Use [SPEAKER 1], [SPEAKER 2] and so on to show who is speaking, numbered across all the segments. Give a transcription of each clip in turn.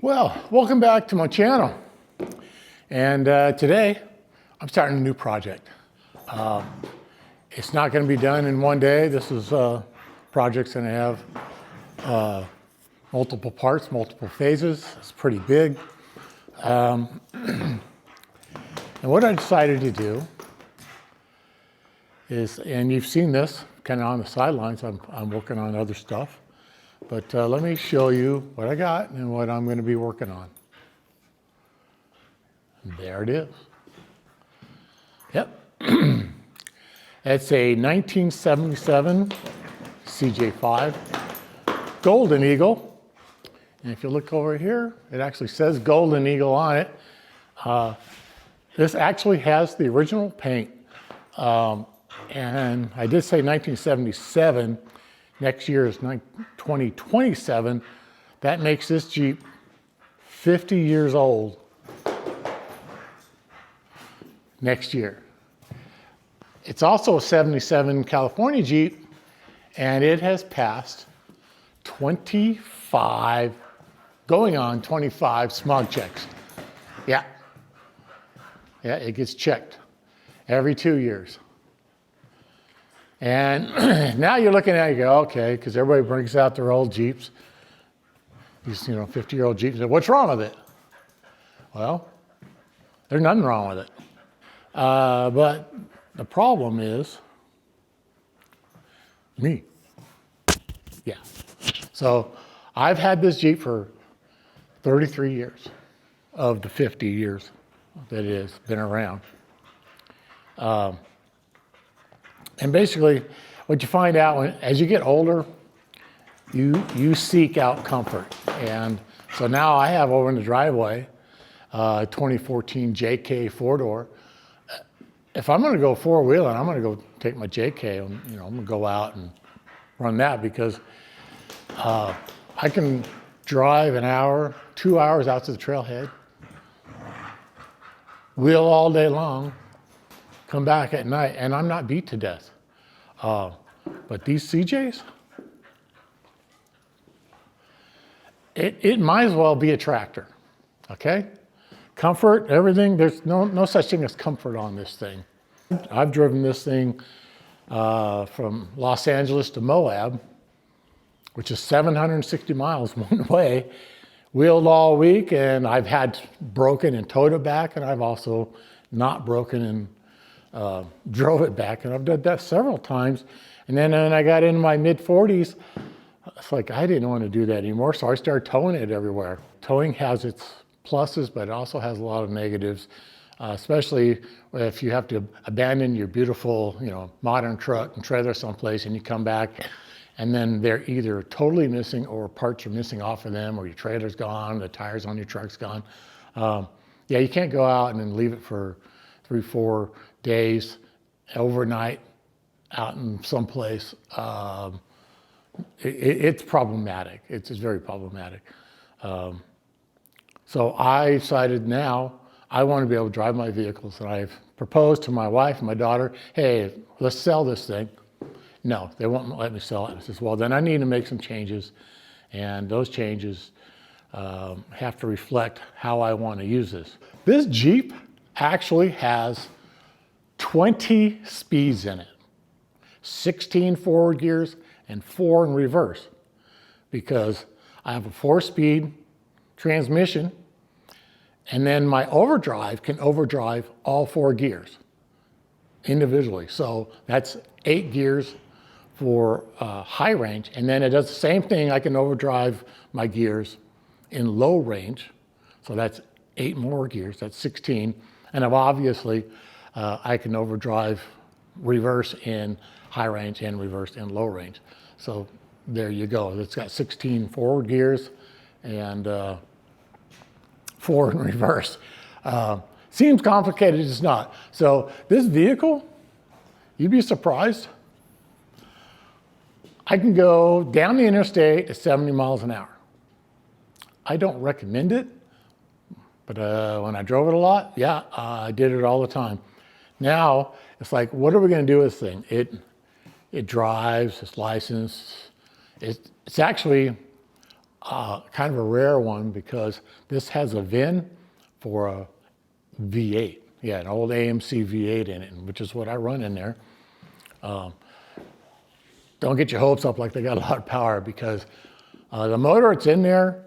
[SPEAKER 1] Well, welcome back to my channel. And today, I'm starting a new project. It's not going to be done in one day. This is project's going to have multiple parts, multiple phases. It's pretty big. And what I decided to do is, and you've seen this kind of on the sidelines, I'm working on other stuff. But let me show you what I got and what I'm going to be working on. And there it is. Yep. It's a 1977 CJ5 Golden Eagle. And if you look over here, it actually says Golden Eagle on it. This actually has the original paint. And I did say 1977. Next year is 2027. That makes this Jeep 50 years old next year. It's also a 77 California Jeep, and it has passed 25, going on 25 smog checks. Yeah, it gets checked every 2 years. And now you're looking at it, you go, okay, because everybody brings out their old Jeeps, these 50-year-old Jeeps. What's wrong with it? Well, there's nothing wrong with it. But the problem is me. Yeah. So I've had this Jeep for 33 years of the 50 years that it has been around. And basically, what you find out as you get older, you seek out comfort. And so now I have over in the driveway, 2014 JK 4-door. If I'm going to go four-wheeling, I'm going to go take my JK and I'm going to go out and run that because I can drive an hour, 2 hours out to the trailhead, wheel all day long, come back at night, and I'm not beat to death. But these CJs, it might as well be a tractor, okay? Comfort, everything, there's no such thing as comfort on this thing. I've driven this thing from Los Angeles to Moab, which is 760 miles one way, wheeled all week, and I've had broken and towed it back, and I've also not broken and drove it back, and I've done that several times. And then when I got into my mid-40s, it's like I didn't want to do that anymore, so I started towing it everywhere. Towing has its pluses, but it also has a lot of negatives, especially if you have to abandon your beautiful, modern truck and trailer someplace, and you come back, and then they're either totally missing or parts are missing off of them, or your trailer's gone, the tires on your truck's gone. Yeah, you can't go out and then leave it for 3-4 days, overnight, out in someplace. It's problematic. It's very problematic. So I decided now I want to be able to drive my vehicles, and I've proposed to my wife and my daughter, hey, let's sell this thing. No, they won't let me sell it. I says, well, then I need to make some changes, and those changes have to reflect how I want to use this. This Jeep actually has 20 speeds in it, 16 forward gears and 4 in reverse, because I have a 4-speed transmission, and then my overdrive can overdrive all 4 gears. individually. So that's 8 gears for high range. And then it does the same thing. I can overdrive my gears in low range. So that's 8 more gears, that's 16. And obviously I can overdrive reverse in high range and reverse in low range. So there you go. It's got 16 forward gears and 4 in reverse. Seems complicated, it's not. So this vehicle, you'd be surprised. I can go down the interstate at 70 miles an hour. I don't recommend it, but when I drove it a lot, yeah, I did it all the time. Now, it's like, what are we gonna do with this thing? It drives, it's licensed. It's actually kind of a rare one because this has a VIN for a V8. Yeah, an old AMC V8 in it, which is what I run in there. Don't get your hopes up like they got a lot of power because the motor that's in there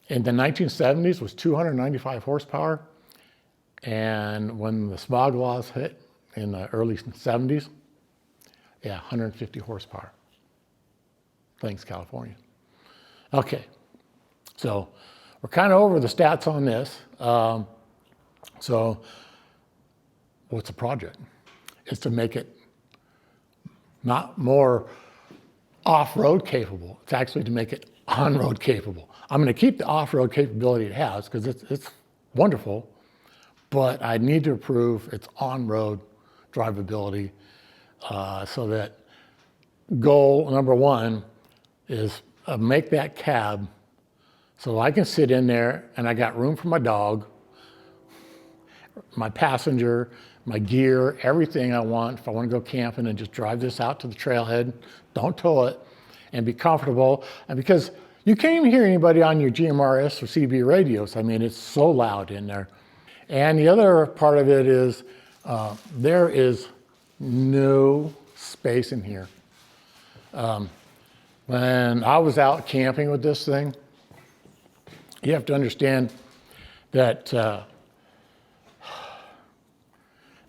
[SPEAKER 1] in the 1970s was 295 horsepower. And when the smog laws hit in the early 70s, yeah, 150 horsepower. Thanks, California. Okay, so we're kind of over the stats on this. So what's the project? It's to make it not more off-road capable. It's actually to make it on-road capable. I'm going to keep the off-road capability it has because it's wonderful, but I need to improve its on-road drivability so that goal number 1 is make that cab so I can sit in there and I got room for my dog, my passenger, my gear, everything I want. If I want to go camping and just drive this out to the trailhead, don't tow it, and be comfortable. And because you can't even hear anybody on your GMRS or CB radios. I mean, it's so loud in there. And the other part of it is there is no space in here. When I was out camping with this thing, you have to understand that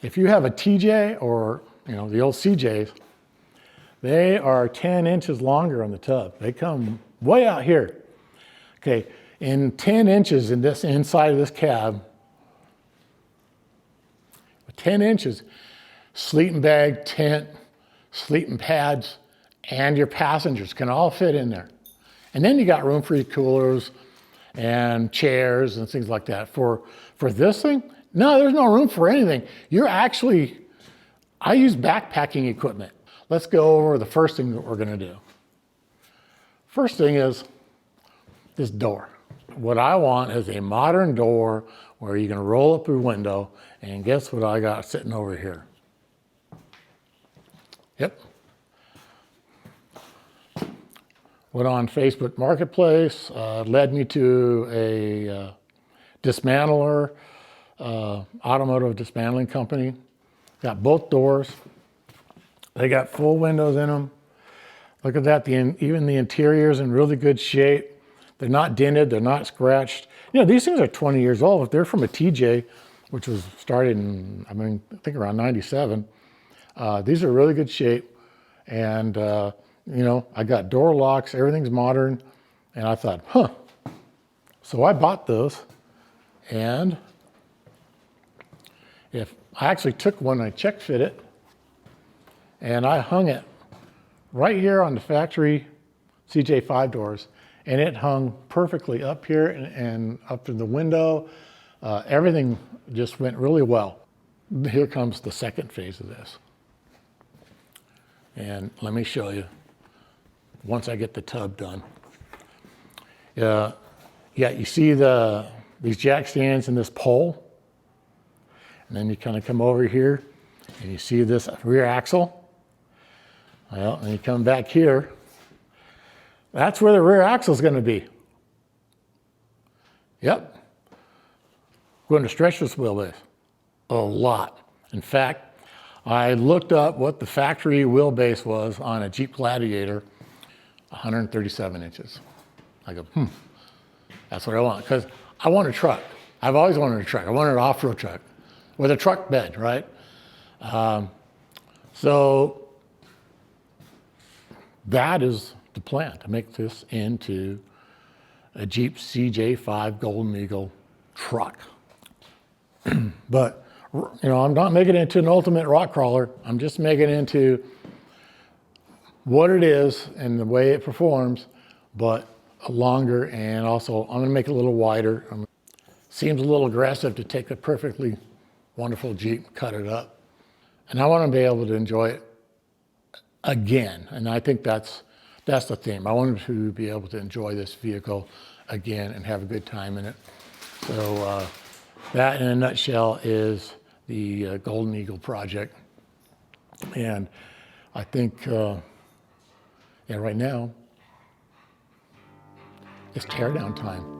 [SPEAKER 1] if you have a TJ or the old CJs, they are 10 inches longer on the tub. They come way out here. Okay, in 10 inches in this inside of this cab, 10 inches, sleeping bag, tent, sleeping pads, and your passengers can all fit in there. And then you got room for your coolers and chairs and things like that. For this thing, no, there's no room for anything. I use backpacking equipment. Let's go over the first thing that we're gonna do. First thing is this door. What I want is a modern door where you can roll up your window, and guess what I got sitting over here? Yep. Went on Facebook Marketplace, led me to a dismantler, automotive dismantling company. Got both doors. They got full windows in them. Look at that, even the interior is in really good shape. They're not dented, they're not scratched. These things are 20 years old. If they're from a TJ, which was started in, I think around 97, these are really good shape. And, I got door locks, everything's modern. And I thought, So I bought those. And if I actually took one, I check fit it, and I hung it right here on the factory CJ5 doors, and it hung perfectly up here and up to the window. Everything just went really well. Here comes the second phase of this. And let me show you once I get the tub done. Yeah, you see these jack stands and this pole? And then you kind of come over here and you see this rear axle. Well, and you come back here. That's where the rear axle is going to be. Yep. Going to stretch this wheelbase a lot. In fact, I looked up what the factory wheelbase was on a Jeep Gladiator, 137 inches. I go, that's what I want, because I want a truck. I've always wanted a truck. I wanted an off-road truck with a truck bed, right? So that is the plan, to make this into a Jeep CJ5 Golden Eagle truck. But, I'm not making it into an ultimate rock crawler. I'm just making it into what it is and the way it performs, but longer, and also I'm gonna make it a little wider. Seems a little aggressive to take a perfectly wonderful Jeep, cut it up. And I want to be able to enjoy it again. And I think that's the theme. I want to be able to enjoy this vehicle again and have a good time in it. So that in a nutshell is the Golden Eagle project. And I think, right now, it's teardown time.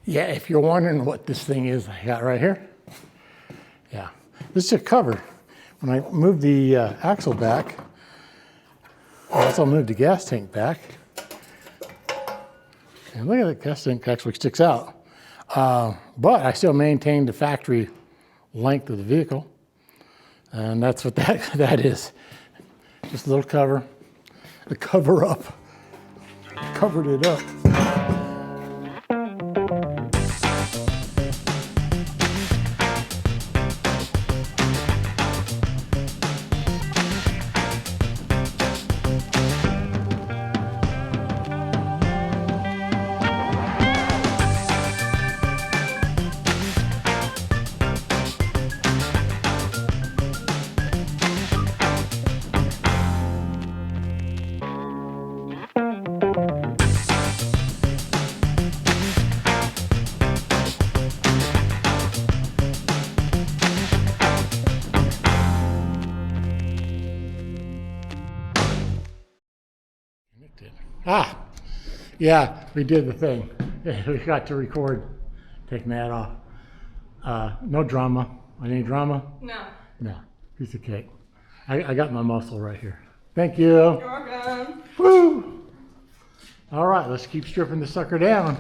[SPEAKER 1] Yeah, if you're wondering what this thing is I got right here, yeah, this is a cover. When I moved the axle back, I also moved the gas tank back. And look at that, gas tank actually sticks out. But I still maintain the factory length of the vehicle. And that's what that is. Just a little cover, the cover up, covered it up. Ah, yeah, we did the thing. We got to record, taking that off. No drama. Any drama?
[SPEAKER 2] No.
[SPEAKER 1] No, piece of cake. I got my muscle right here. Thank you.
[SPEAKER 2] You're welcome.
[SPEAKER 1] Woo! All right, let's keep stripping the sucker down.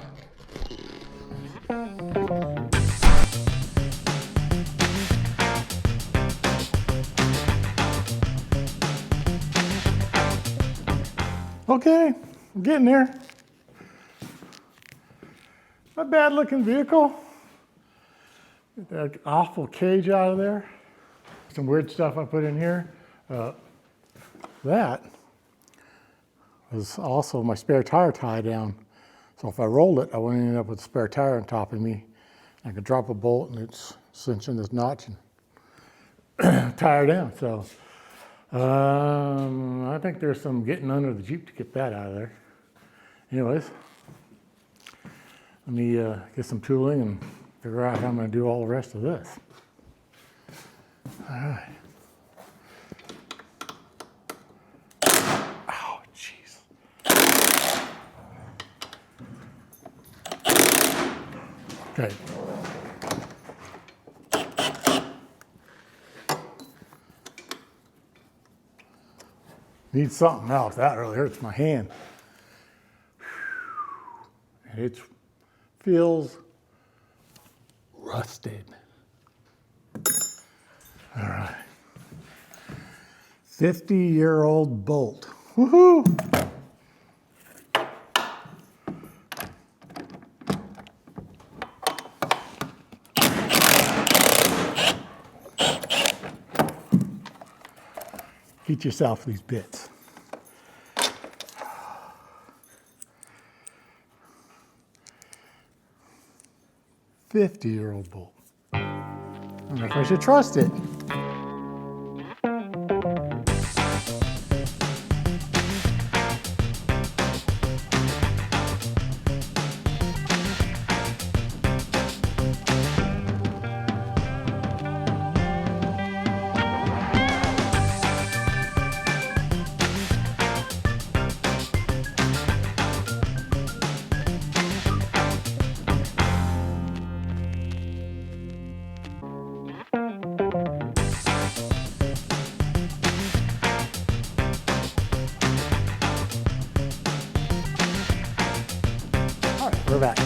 [SPEAKER 1] Okay, I'm getting there. Not a bad looking vehicle. Get that awful cage out of there. Some weird stuff I put in here. That was also my spare tire tie down. So if I rolled it, I wouldn't end up with a spare tire on top of me. I could drop a bolt and it's cinching this notch and tire down. So I think there's some getting under the Jeep to get that out of there. Anyways, let me get some tooling and figure out how I'm going to do all the rest of this. All right. Oh, jeez. Okay. Need something else. That really hurts my hand. It feels rusted. All right. 50-year-old bolt. Woohoo! Get yourself these bits. $50-year-old bolt. I don't know if I should trust it. We're back.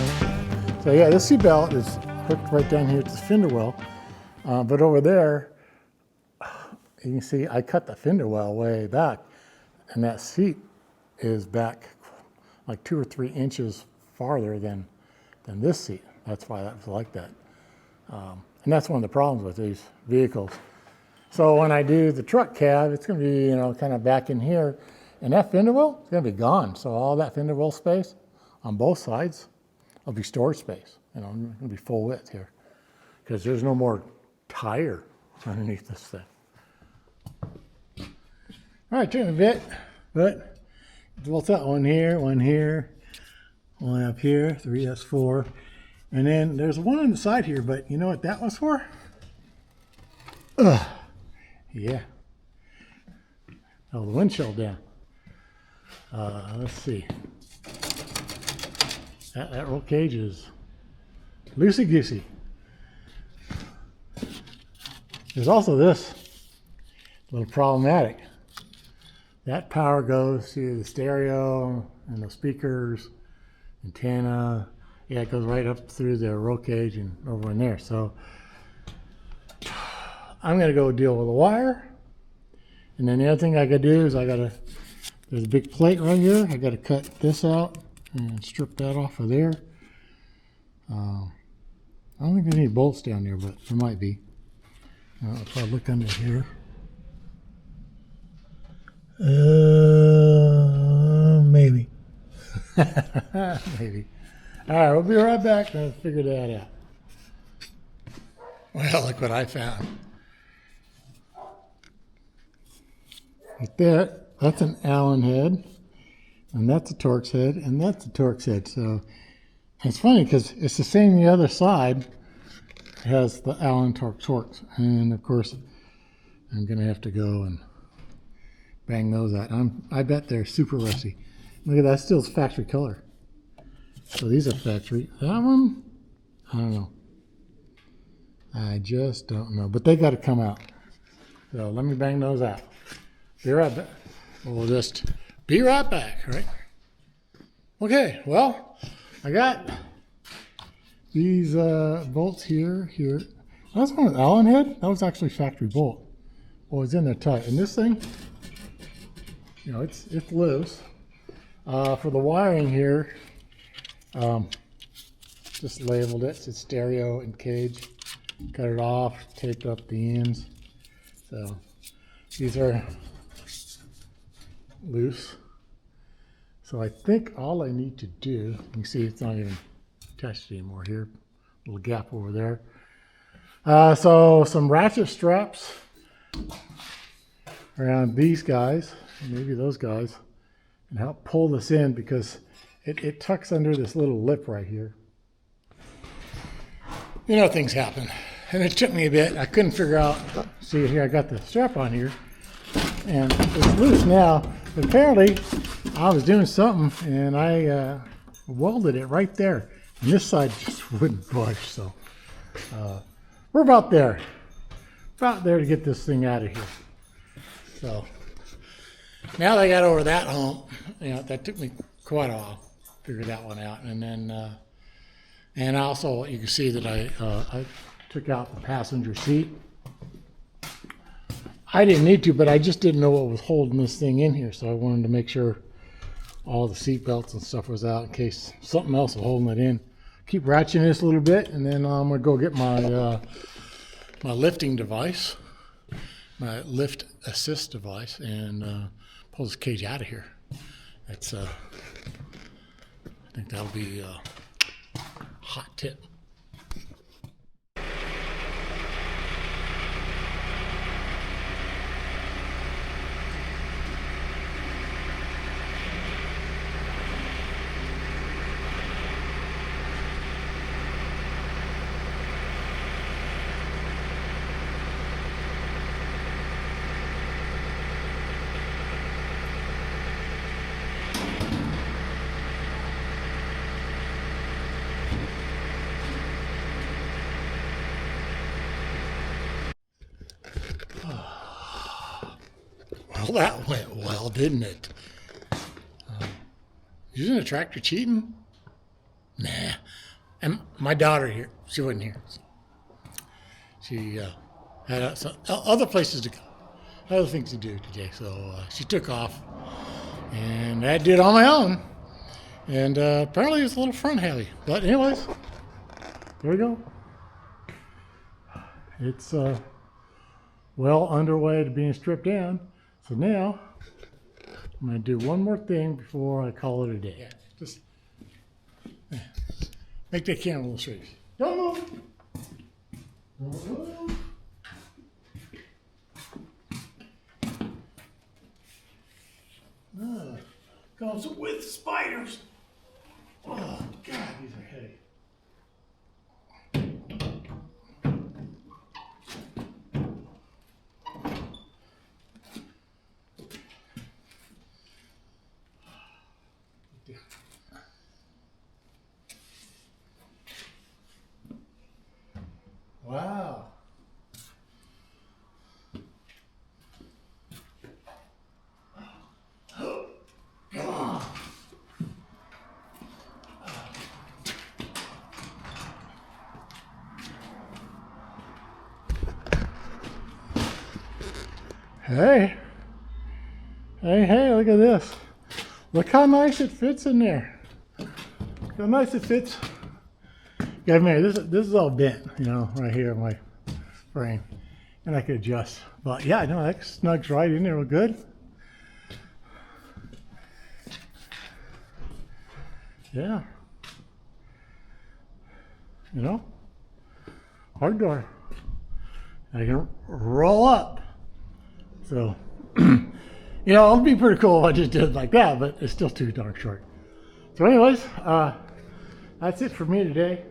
[SPEAKER 1] So yeah, this seat belt is hooked right down here to the fender well. But over there, you can see I cut the fender well way back, and that seat is back like 2 or 3 inches farther than this seat. That's why that was like that. And that's one of the problems with these vehicles. So when I do the truck cab, it's going to be, you know, kind of back in here, and that fender well is going to be gone. So all that fender well space on both sides will be storage space. You know, it's going to be full width here because there's no more tire underneath this thing. All right, turn a bit, but what's that? One here, one up here, 3, that's 4. And then there's one on the side here, but you know what that was for? Yeah. Oh, the windshield down. Let's see. That roll cage is loosey-goosey. There's also this little problematic. That power goes to the stereo and the speakers, antenna. Yeah, it goes right up through the roll cage and over in there. So I'm gonna go deal with the wire. And then the other thing I gotta do is there's a big plate right here. I gotta cut this out and strip that off of there. I don't think there's any bolts down there, but there might be. If I look under here. Maybe. Maybe. All right, we'll be right back and figure that out. Well, look what I found. Right there, that's an Allen head, and that's a Torx head, and that's a Torx head. So it's funny because it's the same the other side has the Allen Torx. And of course, I'm going to have to go and bang those out. I bet they're super rusty. Look at that, still factory color. So these are factory. That one, I don't know. I just don't know. But they got to come out. So let me bang those out. Be right back. We'll just be right back, right? Okay, well, I got these bolts here. That's one Allen head. That was actually factory bolt. Well, it's in there tight. And this thing, you know, it's loose. For the wiring here, just labeled it. It's stereo and cage. Cut it off, taped up the ends. So these are loose. So I think all I need to do, you can see it's not even attached anymore here. Little gap over there. So some ratchet straps around these guys, maybe those guys, and help pull this in because it tucks under this little lip right here. You know, things happen. And it took me a bit. I couldn't figure out, see here, I got the strap on here, and it's loose now. But apparently, I was doing something, and I welded it right there. And this side just wouldn't budge, so we're about there to get this thing out of here. So now that I got over that hump, you know, that took me quite a while to figure that one out. And then, and also you can see that I took out the passenger seat. I didn't need to, but I just didn't know what was holding this thing in here, so I wanted to make sure all the seat belts and stuff was out in case something else was holding it in. Keep ratcheting this a little bit, and then I'm going to go get my my lifting device, my lift assist device, and pull this cage out of here. That's I think that'll be a hot tip. Well, that went well, didn't it? Using a tractor cheating? Nah. And my daughter here, she wasn't here. She had some other places to go, other things to do today. So she took off, and I did it on my own. And apparently it's a little front heavy. But anyways, there we go. It's well underway to being stripped down. So now I'm going to do one more thing before I call it a day. Yeah, just make that camera a little straight. Don't move. Don't move. Comes with spiders. Oh, God, these are heavy. Wow. Hey, hey, look at this. Look how nice it fits in there. Look how nice it fits. Yeah, man, this is all bent, you know, right here in my frame. And I could adjust. But yeah, no, that snugs right in there. We're good. Yeah. You know, hard door. I can roll up. So, you know, it'd be pretty cool if I just did it like that, but it's still too darn short. So anyways, that's it for me today.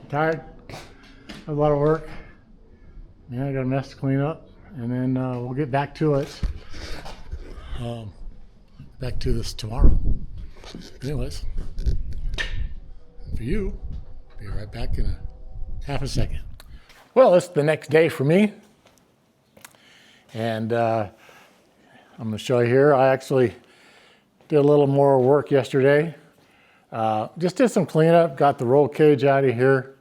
[SPEAKER 1] I'm tired. A lot of work. Yeah, I got a mess to clean up, and then we'll get back to it. Back to this tomorrow. Anyways, for you, be right back in half a second. Well, it's the next day for me. And I'm going to show you here. I actually did a little more work yesterday. Just did some cleanup, got the roll cage out of here.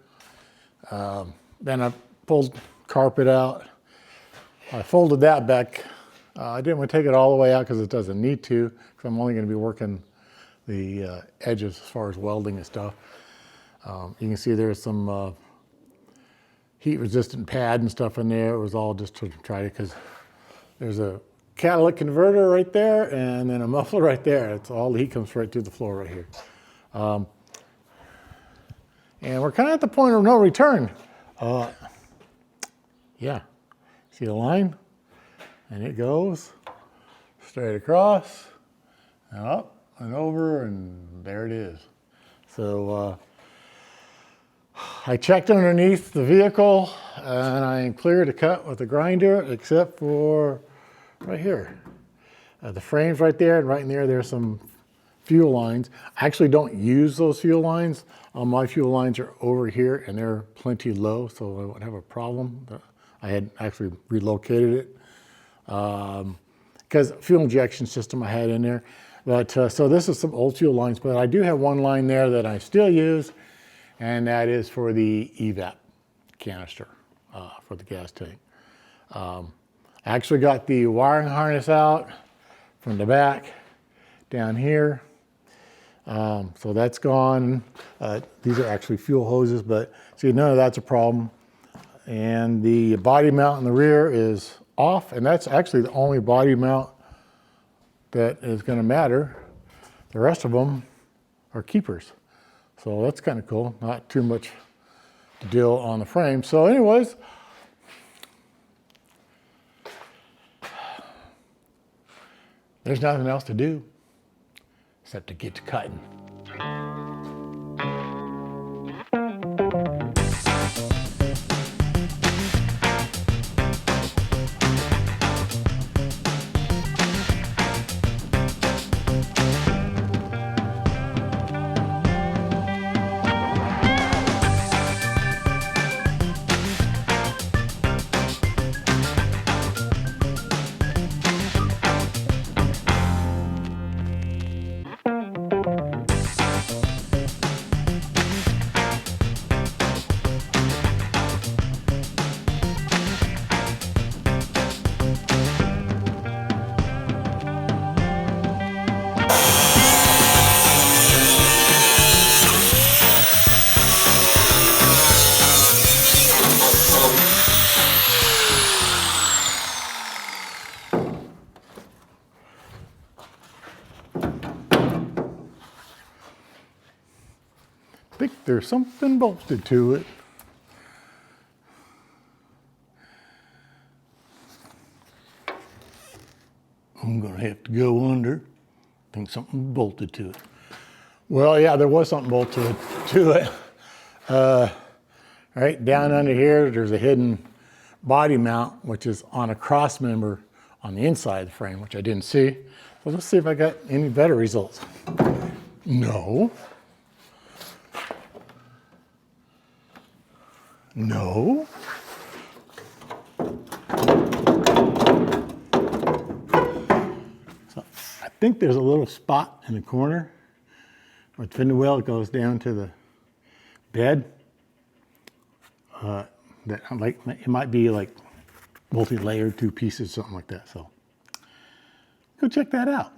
[SPEAKER 1] Then I pulled carpet out. I folded that back. I didn't want to take it all the way out because it doesn't need to, because I'm only going to be working the edges as far as welding and stuff. You can see there's some heat resistant pad and stuff in there. It was all just to try to, because there's a catalytic converter right there and then a muffler right there. It's all the heat comes right through the floor right here. And we're kind of at the point of no return. Yeah, see the line? And it goes straight across and up and over, and there it is. So I checked underneath the vehicle, and I am clear to cut with the grinder, except for right here. The frame's right there, and right in there, there's some fuel lines. I actually don't use those fuel lines. My fuel lines are over here, and they're plenty low, so I won't have a problem. I had actually relocated it because fuel injection system I had in there. But so this is some old fuel lines, but I do have one line there that I still use, and that is for the evap canister for the gas tank. I actually got the wiring harness out from the back down here. So that's gone. These are actually fuel hoses, but see, none of that's a problem. And the body mount in the rear is off, and that's actually the only body mount that is going to matter. The rest of them are keepers. So that's kind of cool. Not too much to deal on the frame. So anyways, there's nothing else to do except to get to cutting. think there's something bolted to it. I'm gonna have to go under. I think something bolted to it. Well, yeah, there was something bolted to it. Right down under here, there's a hidden body mount, which is on a cross member on the inside of the frame, which I didn't see. So let's see if I got any better results. No. No. So I think there's a little spot in the corner where the fender well goes down to the bed. That like it might be like multi-layered, 2 pieces, something like that. So go check that out.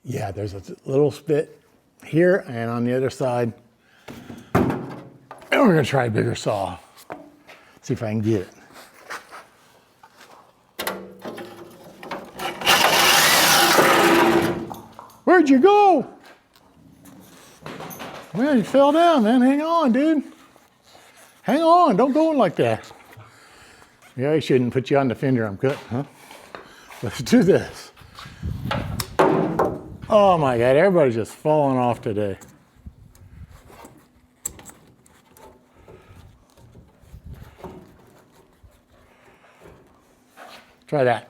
[SPEAKER 1] Yeah, there's a little spit here and on the other side. And we're gonna try a bigger saw. See if I can get it. Where'd you go? Well, you fell down, man. Hang on, dude. Hang on, don't go in like that. Yeah, I shouldn't put you on the fender I'm cutting, huh? Let's do this. Oh my God, everybody's just falling off today. Try that.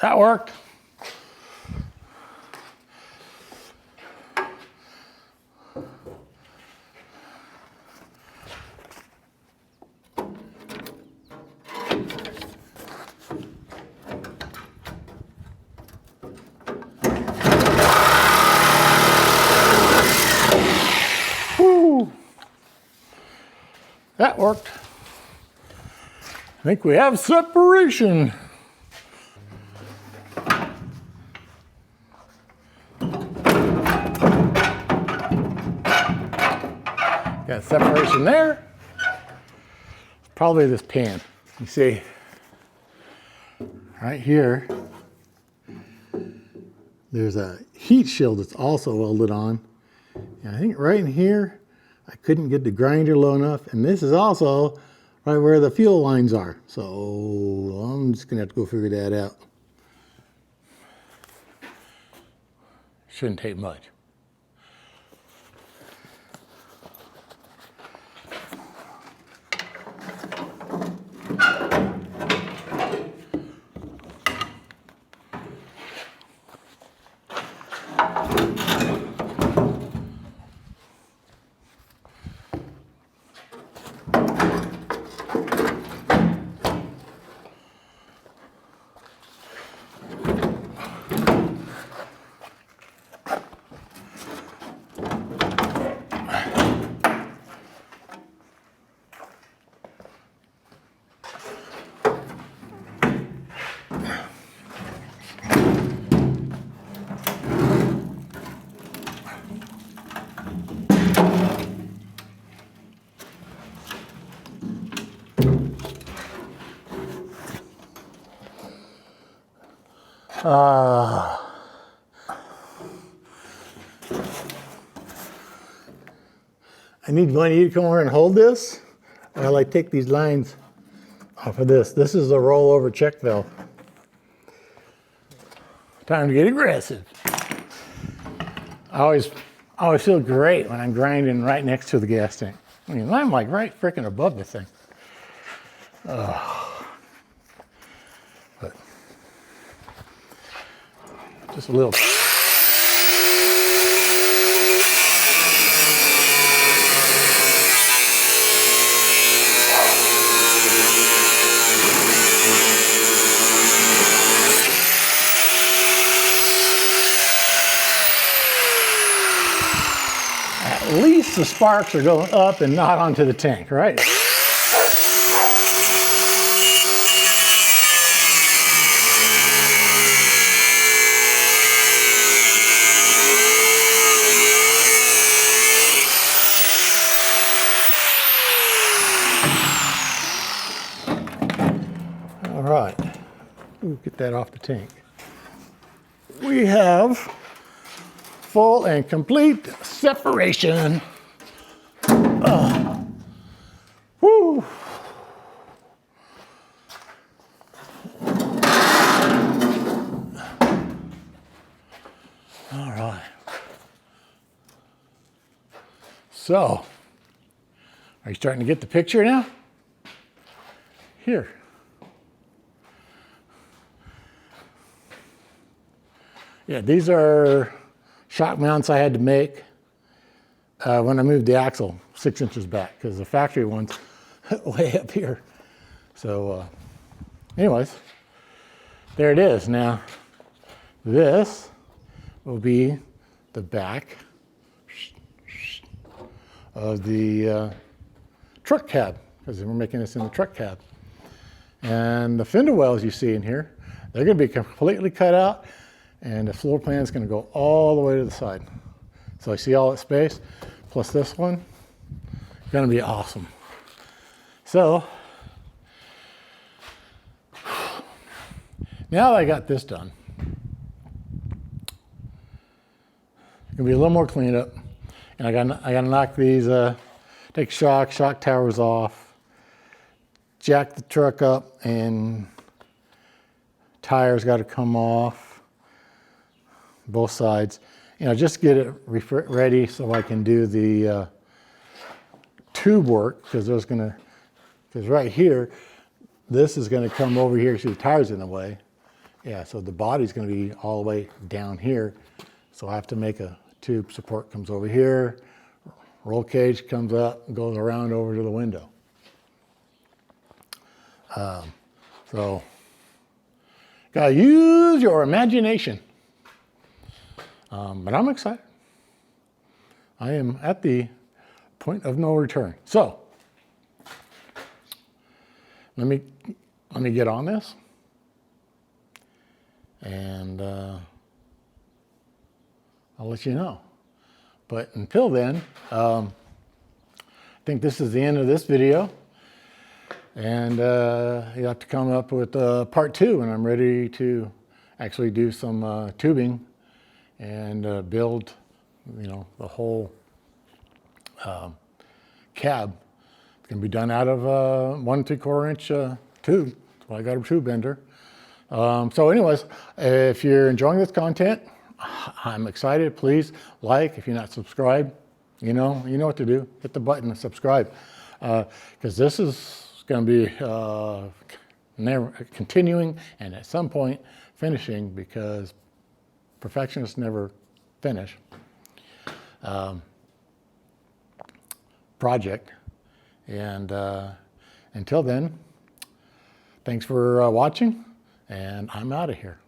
[SPEAKER 1] That worked. Woo. That worked. I think we have separation. Got separation there. It's probably this pan. You see, right here, there's a heat shield that's also welded on. And I think right in here, I couldn't get the grinder low enough. And this is also right where the fuel lines are. So I'm just gonna have to go figure that out. Shouldn't take much. I need one of you to come over and hold this while I take these lines off of this. This is a rollover check valve. Time to get aggressive. I always feel great when I'm grinding right next to the gas tank. I mean, I'm like right freaking above the thing. But just a little. At least the sparks are going up and not onto the tank, right? get that off the tank. We have full and complete separation. Woo! All right. So, are you starting to get the picture now? Here. Yeah, these are shock mounts I had to make when I moved the axle 6 inches back, because the factory one's way up here. So anyways, there it is. Now this will be the back of the truck cab, because we're making this in the truck cab. And the fender wells you see in here, they're going to be completely cut out, and the floor plan is going to go all the way to the side. So I see all that space, plus this one, going to be awesome. So now that I got this done, it's going to be a little more cleanup, and I got to knock these, take shock towers off, jack the truck up, and tires got to come off both sides. You know, just get it ready so I can do the tube work, because right here, this is going to come over here. See, the tire's in the way. Yeah, so the body's going to be all the way down here. So I have to make a tube support, comes over here, roll cage comes up, and goes around over to the window. So, gotta use your imagination. But I'm excited. I am at the point of no return. So, let me get on this, and I'll let you know. But until then, I think this is the end of this video. And you have to come up with part 2 when I'm ready to actually do some tubing and build, you know, the whole cab. It's going to be done out of 1 3/4 inch tube. So I got a tube bender. So anyways, if you're enjoying this content, I'm excited. Please like. If you're not subscribed, you know what to do. Hit the button and subscribe, because this is going to be never continuing, and at some point finishing, because perfectionists never finish project. And until then, thanks for watching, and I'm out of here.